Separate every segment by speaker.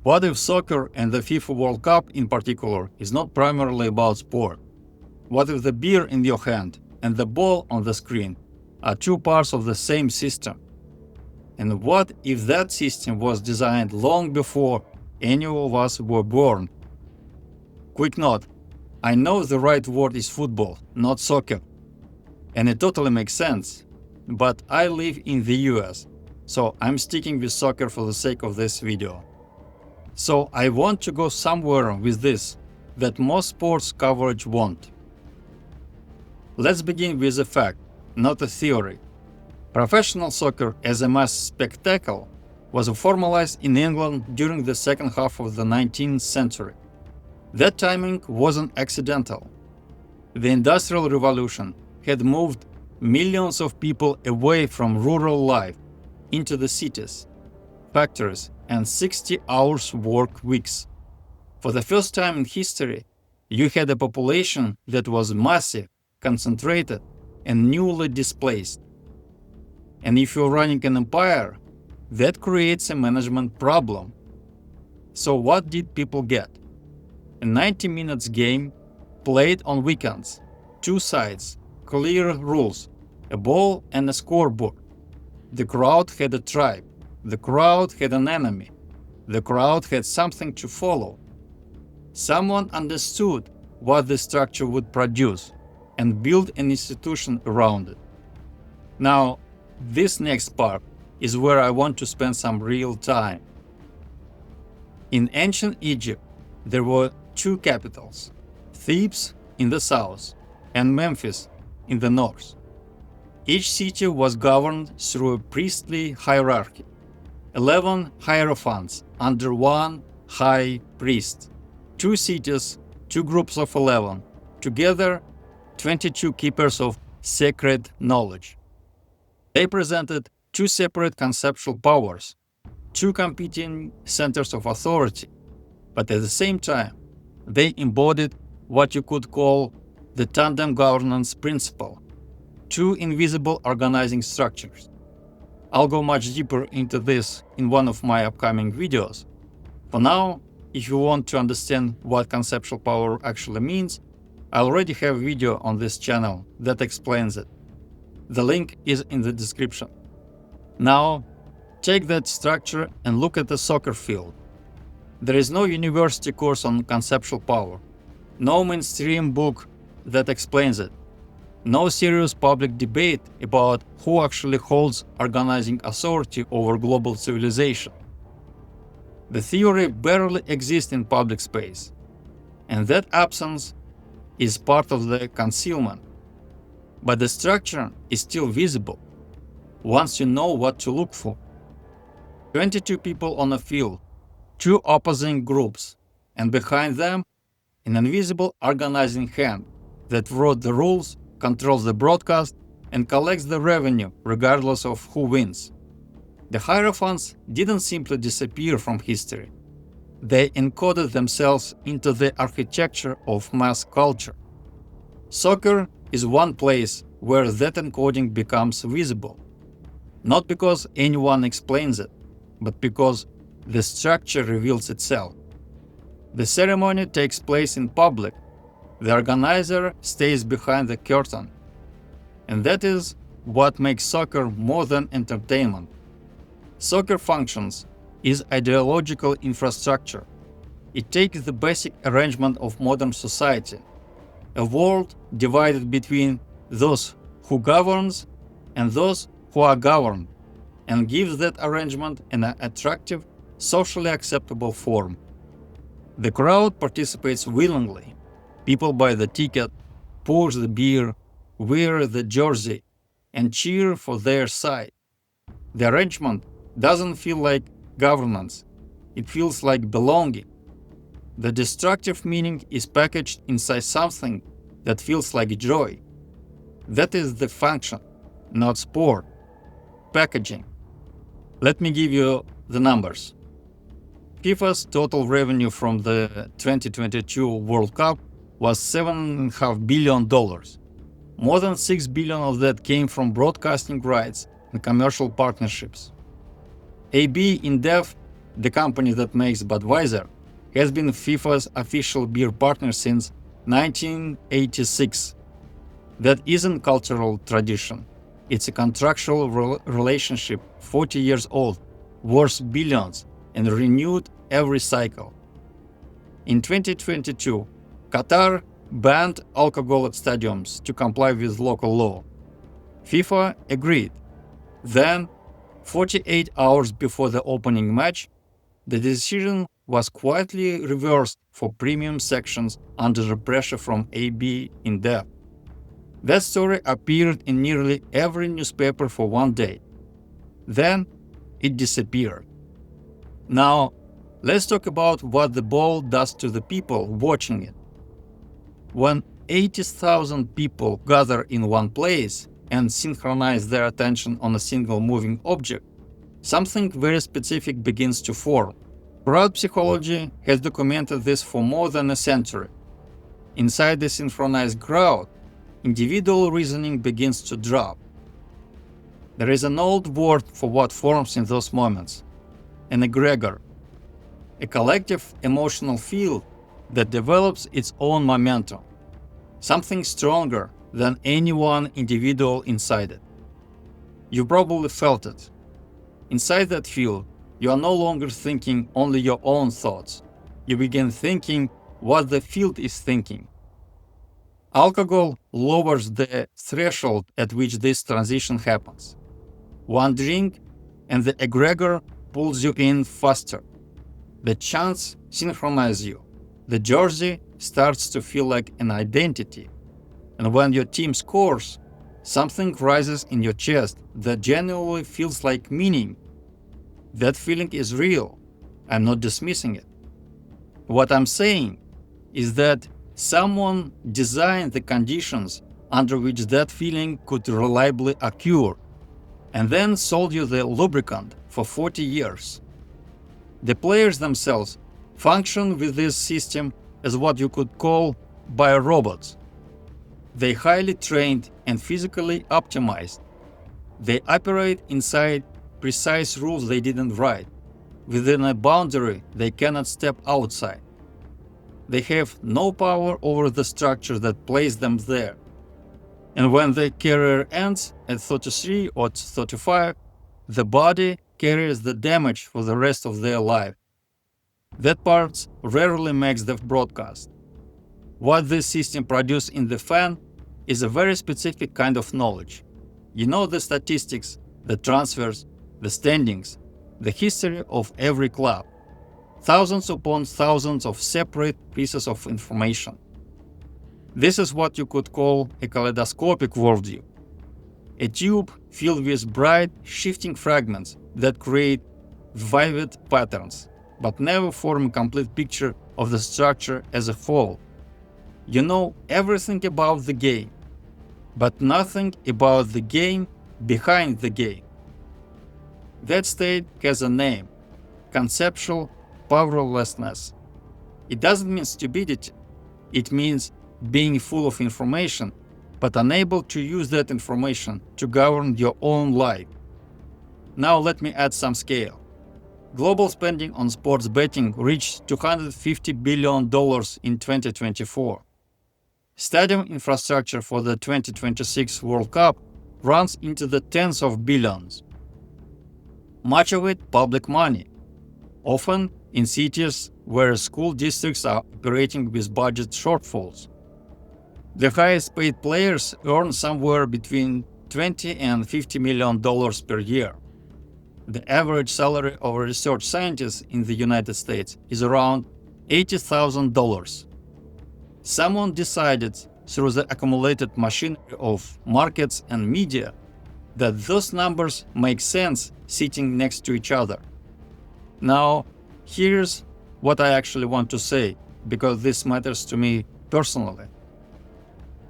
Speaker 1: What if soccer and the FIFA World Cup in particular is not primarily about sport? What if the beer in your hand and the ball on the screen are two parts of the same system? And what if that system was designed long before any of us were born? Quick note, I know the right word is football, not soccer. And it totally makes sense. But I live in the US, so I'm sticking with soccer for the sake of this video. So I want to go somewhere with this that most sports coverage won't. Let's begin with a fact, not a theory. Professional soccer as a mass spectacle was formalized in England during the second half of the 19th century. That timing wasn't accidental. The Industrial Revolution had moved millions of people away from rural life into the cities, factories, and 60 hours work weeks. For the first time in history, you had a population that was massive, concentrated, and newly displaced. And if you're running an empire, that creates a management problem. So what did people get? A 90 minutes game played on weekends, two sides, clear rules, a ball and a scoreboard. The crowd had a tribe. The crowd had an enemy. The crowd had something to follow. Someone understood what the structure would produce and built an institution around it. Now, this next part is where I want to spend some real time. In ancient Egypt, there were two capitals, Thebes in the south and Memphis in the north. Each city was governed through a priestly hierarchy, 11 hierophants under one high priest, two cities, two groups of 11, together 22 keepers of sacred knowledge. They presented two separate conceptual powers, two competing centers of authority, but at the same time, they embodied what you could call the tandem governance principle, two invisible organizing structures. I'll go much deeper into this in one of my upcoming videos. For now, if you want to understand what conceptual power actually means, I already have a video on this channel that explains it. The link is in the description. Now, take that structure and look at the soccer field. There is no university course on conceptual power, no mainstream book that explains it, no serious public debate about who actually holds organizing authority over global civilization. The theory barely exists in public space, and that absence is part of the concealment. But the structure is still visible once you know what to look for. 22 people on a field, two opposing groups, and behind them, an invisible organizing hand that wrote the rules, controls the broadcast, and collects the revenue regardless of who wins. The hierophants didn't simply disappear from history. They encoded themselves into the architecture of mass culture. Soccer is one place where that encoding becomes visible, not because anyone explains it, but because the structure reveals itself. The ceremony takes place in public. The organizer stays behind the curtain. And that is what makes soccer more than entertainment. Soccer functions is ideological infrastructure. It takes the basic arrangement of modern society, a world divided between those who governs and those who are governed, and gives that arrangement an attractive, socially acceptable form. The crowd participates willingly. People buy the ticket, pour the beer, wear the jersey, and cheer for their side. The arrangement doesn't feel like governance. It feels like belonging. The destructive meaning is packaged inside something that feels like joy. That is the function, not sport. Packaging. Let me give you the numbers. FIFA's total revenue from the 2022 World Cup was $7.5 billion. More than $6 billion of that came from broadcasting rights and commercial partnerships. AB InBev the company that makes Budweiser, has been FIFA's official beer partner since 1986. That isn't cultural tradition. It's a contractual relationship 40 years old, worth billions, and renewed every cycle. In 2022, Qatar banned alcohol at stadiums to comply with local law. FIFA agreed. Then, 48 hours before the opening match, the decision was quietly reversed for premium sections under the pressure from AB InBev. That story appeared in nearly every newspaper for one day. Then, it disappeared. Now, let's talk about what the ball does to the people watching it. When 80,000 people gather in one place and synchronize their attention on a single moving object, something very specific begins to form. Crowd psychology has documented this for more than a century. Inside the synchronized crowd, individual reasoning begins to drop. There is an old word for what forms in those moments: an egregore, a collective emotional field that develops its own momentum, something stronger than any one individual inside it. You probably felt it. Inside that field, you are no longer thinking only your own thoughts. You begin thinking what the field is thinking. Alcohol lowers the threshold at which this transition happens. One drink and the egregore pulls you in faster. The chants synchronize you. The jersey starts to feel like an identity. And when your team scores, something rises in your chest that genuinely feels like meaning. That feeling is real. I'm not dismissing it. What I'm saying is that someone designed the conditions under which that feeling could reliably occur, and then sold you the lubricant for 40 years. The players themselves function with this system as what you could call biorobots. They're highly trained and physically optimized. They operate inside precise rules they didn't write, within a boundary they cannot step outside. They have no power over the structure that placed them there. And when their career ends at 33 or 35, the body carries the damage for the rest of their life. That part rarely makes the broadcast. What this system produces in the fan is a very specific kind of knowledge. You know the statistics, the transfers, the standings, the history of every club. Thousands upon thousands of separate pieces of information. This is what you could call a kaleidoscopic worldview. A tube filled with bright, shifting fragments that create vivid patterns, but never form a complete picture of the structure as a whole. You know everything about the game, but nothing about the game behind the game. That state has a name: conceptual powerlessness. It doesn't mean stupidity. It means being full of information, but unable to use that information to govern your own life. Now let me add some scale. Global spending on sports betting reached $250 billion in 2024. Stadium infrastructure for the 2026 World Cup runs into the tens of billions. Much of it public money, often in cities where school districts are operating with budget shortfalls. The highest paid players earn somewhere between $20 and $50 million per year. The average salary of a research scientist in the United States is around $80,000. Someone decided through the accumulated machinery of markets and media that those numbers make sense sitting next to each other. Now, here's what I actually want to say, because this matters to me personally.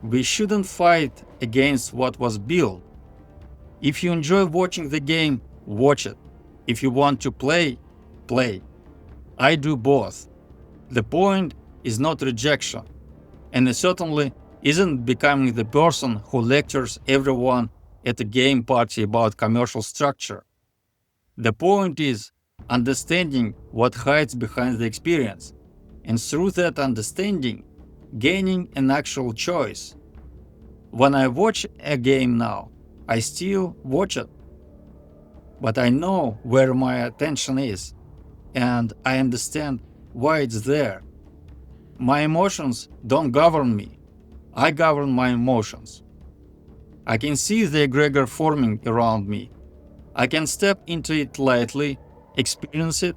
Speaker 1: We shouldn't fight against what was built. If you enjoy watching the game, watch it. If you want to play, play. I do both. The point is not rejection, and it certainly isn't becoming the person who lectures everyone at a game party about commercial structure. The point is understanding what hides behind the experience, and through that understanding, gaining an actual choice. When I watch a game now, I still watch it, but I know where my attention is, and I understand why it's there. My emotions don't govern me, I govern my emotions. I can see the egregore forming around me. I can step into it lightly, experience it,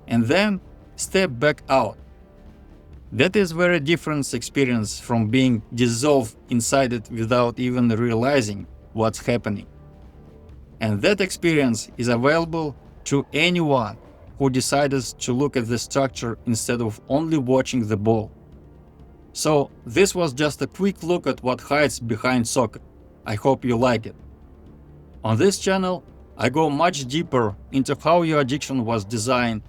Speaker 1: and then step back out. That is very different experience from being dissolved inside it without even realizing what's happening. And that experience is available to anyone who decides to look at the structure instead of only watching the ball. So this was just a quick look at what hides behind soccer. I hope you like it. On this channel, I go much deeper into how your addiction was designed,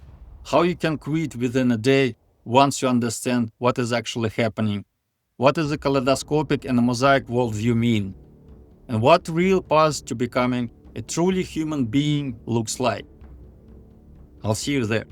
Speaker 1: how you can quit within a day once you understand what is actually happening, what does a kaleidoscopic and a mosaic worldview mean, and what real path to becoming a truly human being looks like. I'll see you there.